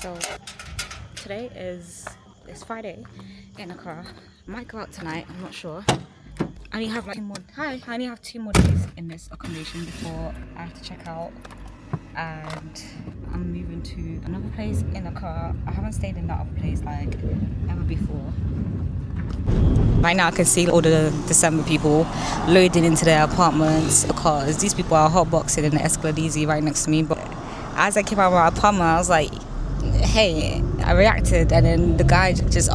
So today is it's Friday in Accra. I might go out tonight. I'm not sure. I only have like 2 more. Hi, I only have 2 more days in this accommodation before I have to check out, and I'm moving to another place in Accra. I haven't stayed in that other place like ever before. Right now I can see all the December people loading into their apartments because these people are hotboxing in the Escalade right next to me. But as I came out of my apartment, I was like, hey, I reacted, and then the guy just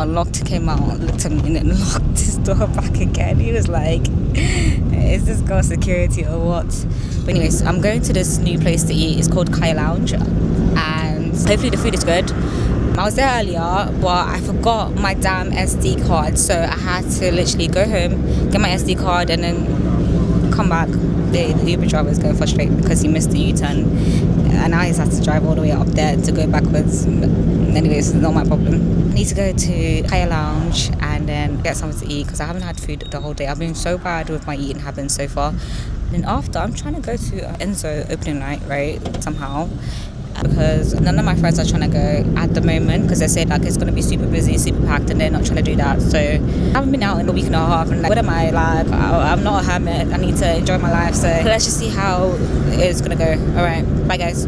came out, looked at me, and then locked his door back again. He was like, is this girl security or what? But anyways, I'm going to this new place to eat. It's called Kai Lounge, and hopefully the food is good. I was there earlier, but I forgot my damn SD card, so I had to literally go home, get my SD card, and then come back. The Uber driver is going frustrated because he missed the U-turn, and now he's had to drive all the way up there to go backwards. Anyways, it's not my problem. I need to go to Kaya Lounge and then get something to eat because I haven't had food the whole day. I've been so bad with my eating habits so far. And then after, I'm trying to go to Enzo opening night, right, somehow. Because none of my friends are trying to go at the moment because they said like it's going to be super busy, super packed, and they're not trying to do that. So I haven't been out in a week and a half, and like, what am I like? I'm not a hermit. I need to enjoy my life. So let's just see how it's going to go. All right, bye guys.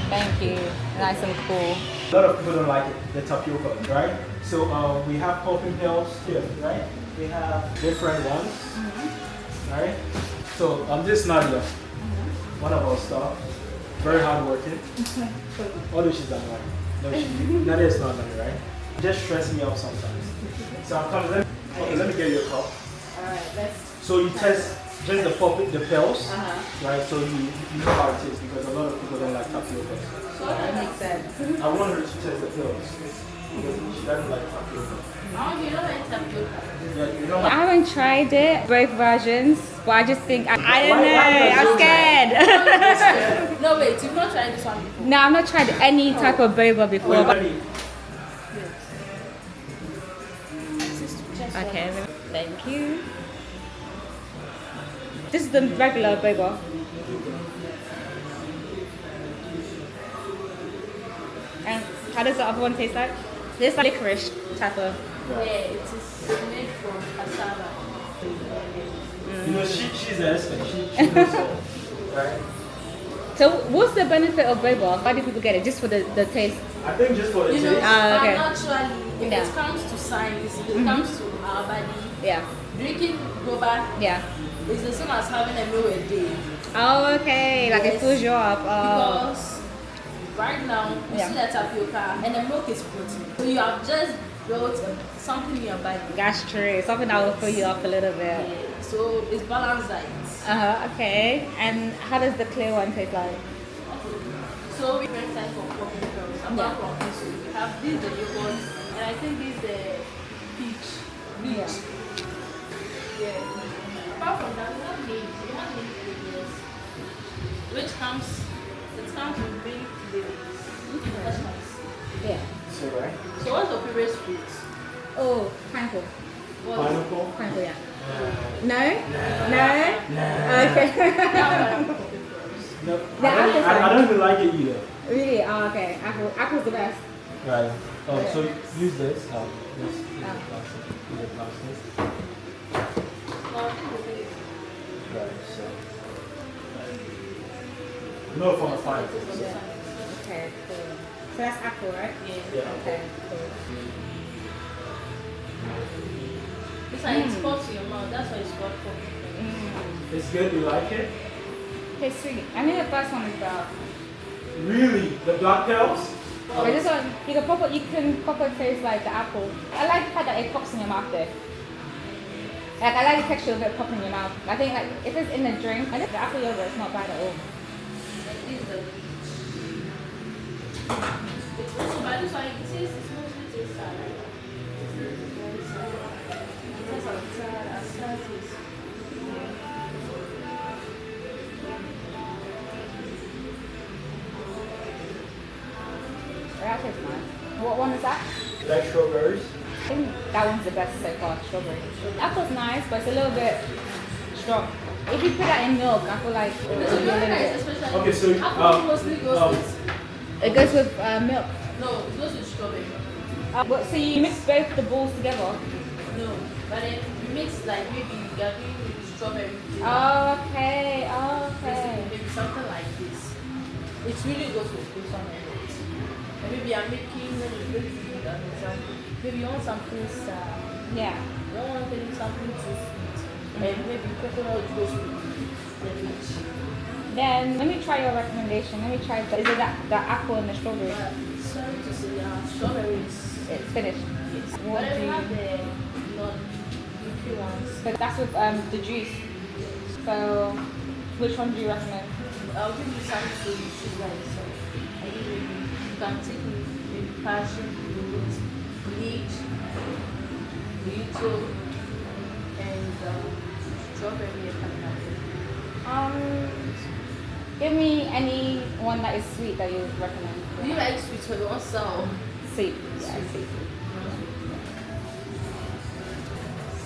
Thank you. Nice and cool. A lot of people don't like it, the tapioca, right? So we have popping pills here, right? We have different ones, right? So this is Nadia, one of our staff, very hardworking. Although she's not right. No, Nadia is not right, right? Just stress me out sometimes. So I'm coming. Let me get you a cup. Alright, let's. So you test just the pills, right? So you know how it is because a lot of people don't like tapioca. So that makes sense. I want her to test the pills because she doesn't like tapioca. Oh, you don't like tapioca? Yeah, you know I haven't tried it, both versions, but I just think, I don't know, I'm scared. No, wait, you've not tried this one before? No, I've not tried any type of boba before. Okay, thank you. This is the regular boba. And how does the other one taste like? This like licorice type of. Yeah, it is made from cassava. You know, she's an expert. She knows all, right? So what's the benefit of boba? Why do people get it? Just for the taste? I think just for the You know, taste. Okay. naturally, if it comes to science, if it comes to our body, Yeah. drinking boba Yeah. is the same as having a meal a day. Oh, okay. Like it Yes. fills you up. Oh. Because right now, you Yeah. see that tapioca and the milk is protein. So you have just built something in your body. That's true. Something that will fill you up a little bit. Yeah. So it's balanced diet. Okay. And how does the clear one taste like? So we different types of coffee pills. Apart from this, we have these the yogurt, and I think this the peach. Yeah. Yeah. Apart from that, we have mint. We have mint flavors, which comes with mint flavors. That's nice. Yeah. So, right? So what's your favorite fruit? Oh, pineapple. Pineapple? Pineapple, yeah. No? No? Okay. No, The apple's I don't even like it either. Really? Oh, okay. Apple's the best. Right. Yeah. So use this. This plastic. Use the plastic. Right. So. No from a pineapple. Okay, cool. So that's apple, right? Yeah. Okay, cool. It's like it spots in your mouth. That's why it's called coffee. It's good. You like it? Okay, sweet. I think the first one is brown. Really? The black pills? But this one, you can proper taste like the apple. I like the fact that it pops in your mouth though. Like I like the texture of it popping in your mouth. I think like if it's in the drink, I think the apple yogurt is not bad at all. This is the it's also bad. This one it tastes it's mostly tastes sad. It tastes like sad taste. That tastes nice. What one is that? Like strawberries? think that one's the best so far, strawberry. Apple's nice, but it's a little bit strong. If you put that in milk, I feel like it would be a little bit. Okay, so Apple mostly goes with. It goes with milk. No, it goes with strawberry. But so you mix both the balls together? No, but then you mix like maybe you are doing with strawberry. Okay. Maybe something like this. It really goes with this one and it. And maybe I'm making maybe an example. Maybe you want something sour. Yeah. You don't want something too sweet. And maybe coconut goes with the peach. Then let me try your recommendation. Let me try is it the apple and the strawberry? Sorry to say, strawberries. It's finished. Yes. What But do I you- have the non-liquid ones. So that's with the juice. So which one do you recommend? I'll give you some to choose by yourself. I give you can take maybe passion, fruit, bleach, little, and strawberry and pineapple. Give me any one that is sweet that you recommend. Do you like sweet or you want sour? Sweet. Yeah, sweet.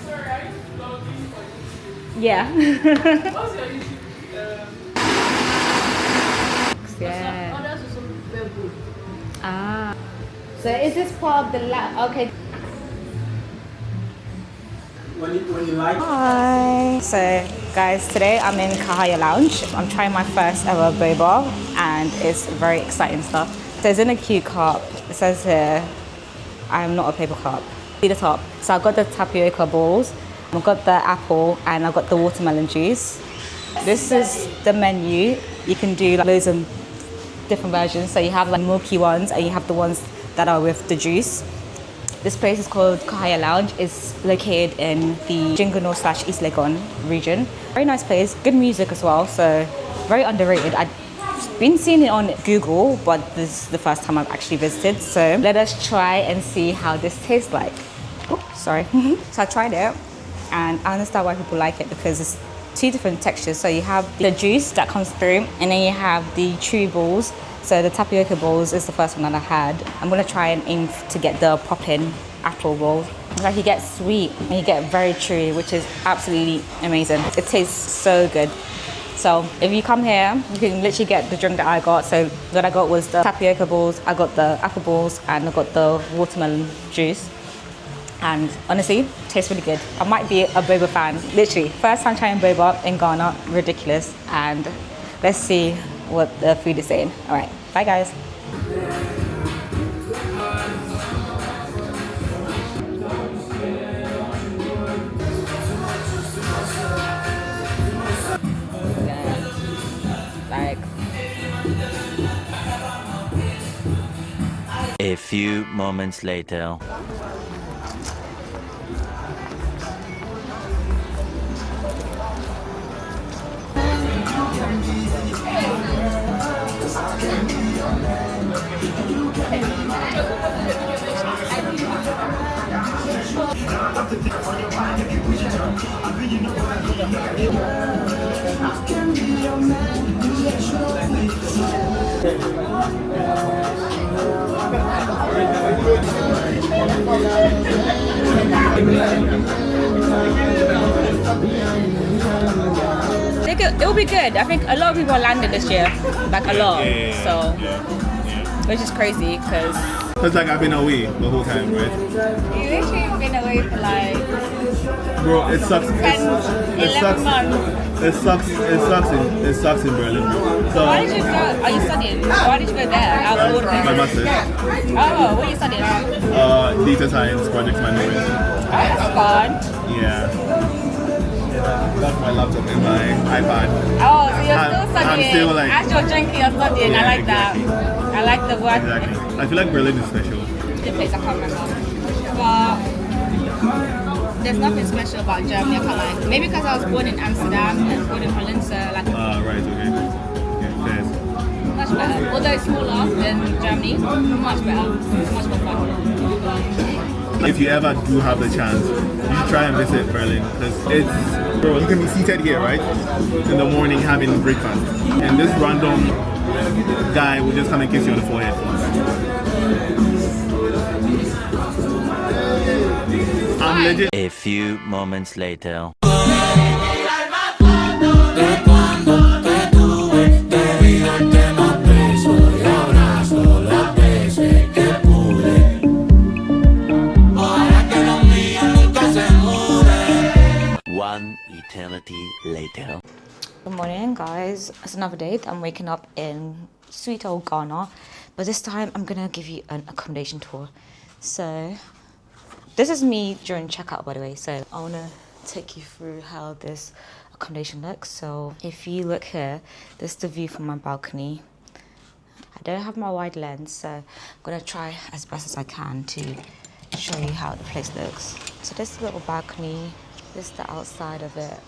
Sorry, are you vlogging for YouTube? Yeah. What's your YouTube? Yeah. Others also very good. Ah. So is this part of the okay. when you like. Hi. So guys, today I'm in Kahaya Lounge. I'm trying my first ever boba and it's very exciting stuff. So it's in a cute cup. It says here, I'm not a paper cup. See the top. So I've got the tapioca balls, I've got the apple and I've got the watermelon juice. This is the menu. You can do like loads of different versions. So you have like milky ones and you have the ones that are with the juice. This place is called Kahaya Lounge. It's located in the Adjiringanor / East Legon region. Very nice place, good music as well, so very underrated. I've been seeing it on Google, but this is the first time I've actually visited. So let us try and see how this tastes like. Oh, sorry. So I tried it and I understand why people like it because it's two different textures. So you have the juice that comes through and then you have the chewy balls. So the tapioca balls is the first one that I had. I'm gonna try and aim to get the poppin' apple balls. Like you get sweet and you get very chewy, which is absolutely amazing. It tastes so good. So if you come here, you can literally get the drink that I got. So what I got was the tapioca balls, I got the apple balls, and I got the watermelon juice. And honestly, tastes really good. I might be a boba fan. Literally, first time trying boba in Ghana, ridiculous. And let's see what the food is saying. All right, bye guys. Like, A few moments later. it'll be good. I think a lot of people are landing this year, like a lot. So, which is crazy because It's like I've been away the whole time, right? you literally been away for like Bro, it sucks. 10, It 11 sucks. months. It sucks in Berlin, bro. So Why did you go? Are you studying? Why did you go there? Out of all of my them? master's, Oh, what are you studying? data science, project management. Oh, that's fun. Yeah. Got my laptop and my iPad. Oh, so you're I'm still studying. still, like- As you're drinking, you're studying. Yeah, I like exactly. that. I like the word. Exactly. I feel like Berlin is special. The place I can't remember. But there's nothing special about Germany, I can't lie. Maybe because I was born in Amsterdam and born in Holland, so like Right, okay. Yeah, fair. much better. Although it's smaller than Germany, much better. Much more fun. If you ever do have the chance, you should try and visit Berlin because it's, bro, you can be seated here, right? In the morning having breakfast. And this random guy will just come and kiss you on the forehead. I'm legit. A few moments later. One eternity later. Good morning, guys. It's another day. I'm waking up in sweet old Ghana, but this time I'm gonna give you an accommodation tour. So this is me during checkout, by the way. So I wanna take you through how this accommodation looks. So if you look here, this is the view from my balcony. I don't have my wide lens, so I'm gonna try as best as I can to show you how the place looks. So this little balcony, this is the outside of it.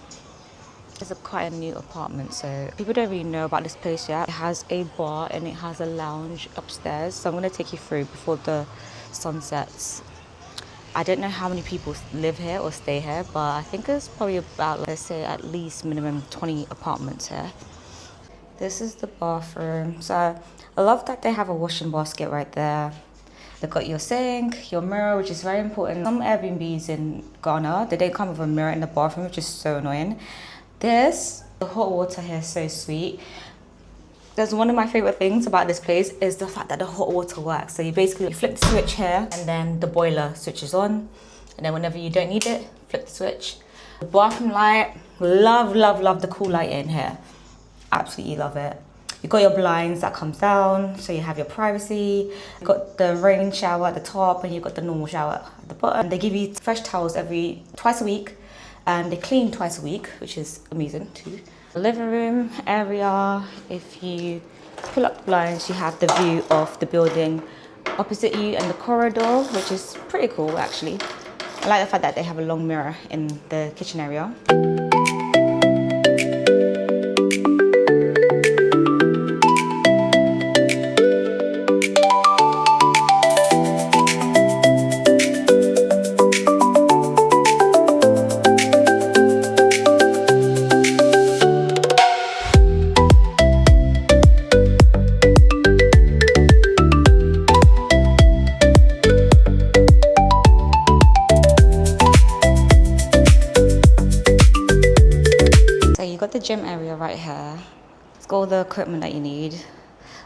It's quite a new apartment, so people don't really know about this place yet. It has a bar and it has a lounge upstairs, so I'm going to take you through before the sun sets. I don't know how many people live here or stay here, but I think there's probably about, let's say, at least minimum 20 apartments here. This is the bathroom. So I love that they have a washing basket right there. They've got your sink, your mirror, which is very important. Some Airbnbs in Ghana, they don't come with a mirror in the bathroom, which is so annoying. The hot water here is so sweet. There's one of my favorite things about this place is the fact that the hot water works. So you basically flip the switch here and then the boiler switches on. And then whenever you don't need it, flip the switch. The bathroom light, love the cool light in here. Absolutely love it. You got your blinds that comes down, so you have your privacy. You got the rain shower at the top and you got the normal shower at the bottom. They give you fresh towels twice a week. And they clean twice a week, which is amazing too. The living room area, if you pull up the blinds, you have the view of the building opposite you and the corridor, which is pretty cool actually. I like the fact that they have a long mirror in the kitchen area. The gym area right here. It's got all the equipment that you need.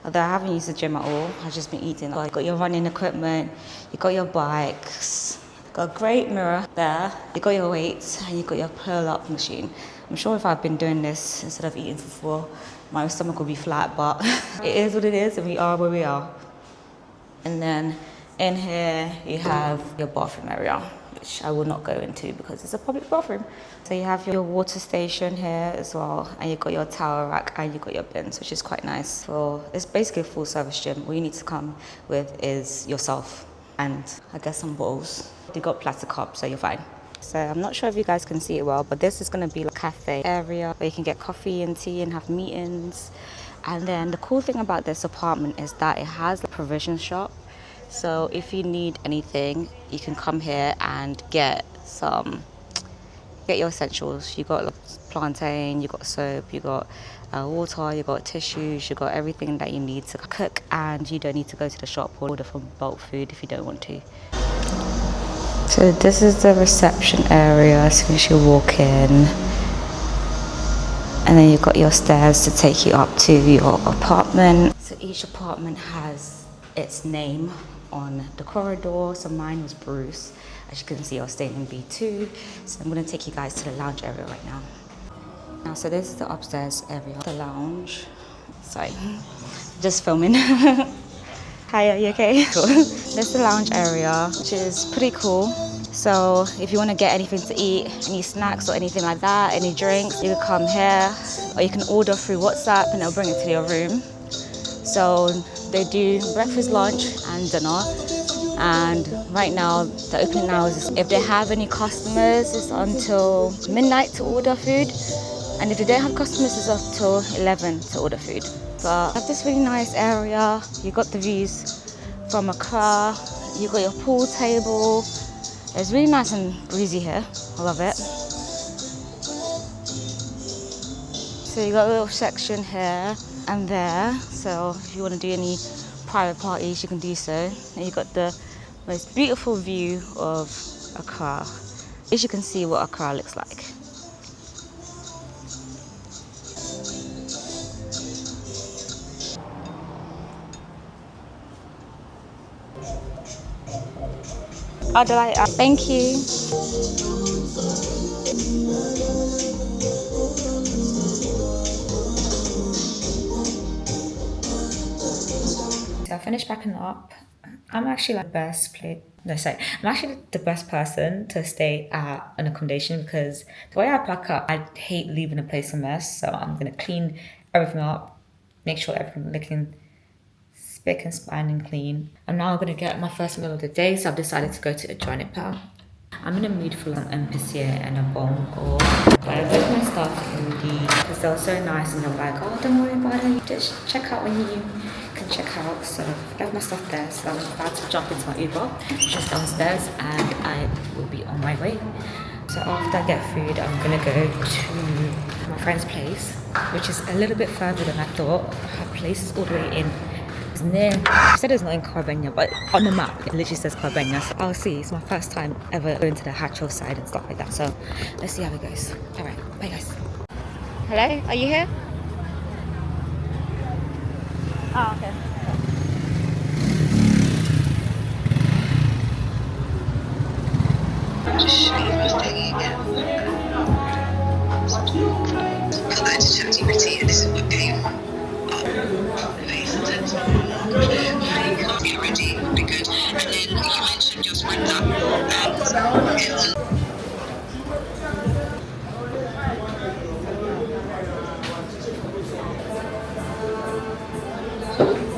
Although I haven't used the gym at all, I've just been eating. But you got your running equipment, you got your bikes, got a great mirror there, you got your weights, and you got your pull-up machine. I'm sure if I've been doing this instead of eating for 4, my stomach will be flat, but it is what it is, and we are where we are. And then in here you have your bathroom area, which I will not go into because it's a public bathroom. So you have your water station here as well, and you've got your towel rack and you've got your bins, which is quite nice. It's basically a full service gym. All you need to come with is yourself and I guess some bottles. You've got plastic cups, so you're fine. So I'm not sure if you guys can see it well, but this is going to be like a cafe area where you can get coffee and tea and have meetings. And then the cool thing about this apartment is that it has a provision shop. So if you need anything, you can come here and get your essentials. You got plantain, you got soap, you got water, you got tissues, you got everything that you need to cook, and you don't need to go to the shop or order from bulk food if you don't want to. So this is the reception area as soon as you walk in. And then you've got your stairs to take you up to your apartment. So each apartment has its name on the corridor. So mine was Bruce. As you can see, I was staying in B2. So I'm going to take you guys to the lounge area right now. So this is the upstairs area, the lounge. Sorry, just filming. Hi, are you okay? Cool. This is the lounge area, which is pretty cool. So if you want to get anything to eat, any snacks or anything like that, any drinks, you can come here, or you can order through WhatsApp and they'll bring it to your room. So they do breakfast, lunch and dinner. And right now, the opening hours is if they have any customers, it's until midnight to order food. And if they don't have customers, it's up till 11 to order food. But I have this really nice area. You got the views from Accra. You got your pool table. It's really nice and breezy here. I love it. So you got a little section here and there. So if you want to do any private parties, you can do so. And you got the most beautiful view of Accra. As you can see what Accra looks like. Oh, delight. Thank you. So I finished packing up. I'm actually like the best place. No, sorry. I'm actually the best person to stay at an accommodation because the way I pack up, I hate leaving a place a mess. So I'm gonna clean everything up, make sure everything looking spick and span and clean. I'm now gonna get my first meal of the day, so I've decided to go to Adjiringanor. I'm in a mood for some emphasis and a bong or but I left my stuff in the because they were so nice and they were like, oh, don't worry about it, just check out when you can check out. So I left my stuff there, so I'm about to jump into my Uber, which is downstairs, and I will be on my way. So after I get food, I'm gonna go to my friend's place, which is a little bit further than I thought. Her place is all the way in. It's near. I said it's not in Carbenia, but on the map it literally says Carbenia. So I'll see. It's my first time ever going to the Hatcho side and stuff like that. So let's see how it goes. All right, bye guys. Hello, are you here? Oh, okay. Just show you the thing again. Put that into ChatGPT and this is what came up. Face it. Get ready, would be good. And then you mentioned just with that and